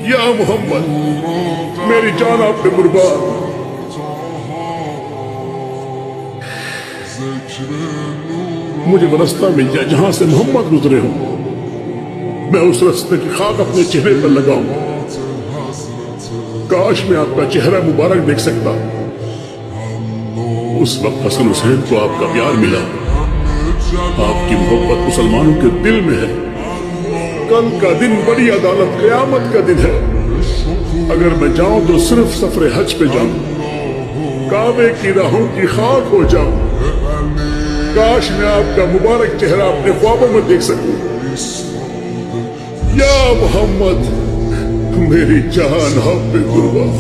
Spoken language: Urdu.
یا محمد میری جان آپ پہ قربان. مجھے وہ رستہ مل جائے جہاں سے محمد گزرے ہوں، میں اس رستے کی خاک اپنے چہرے پر لگاؤں. کاش میں آپ کا چہرہ مبارک دیکھ سکتا. اس وقت حسن حسین کو آپ کا پیار ملا. آپ کی محبت مسلمانوں کے دل میں ہے. کل کا دن بڑی عدالت قیامت کا دن ہے. اگر میں جاؤں تو صرف سفر حج پہ جاؤں، کعبے کی راہوں کی خاک ہو جاؤں. کاش میں آپ کا مبارک چہرہ اپنے خوابوں میں دیکھ سکوں. یا محمد میری جان آپ پہ قربان.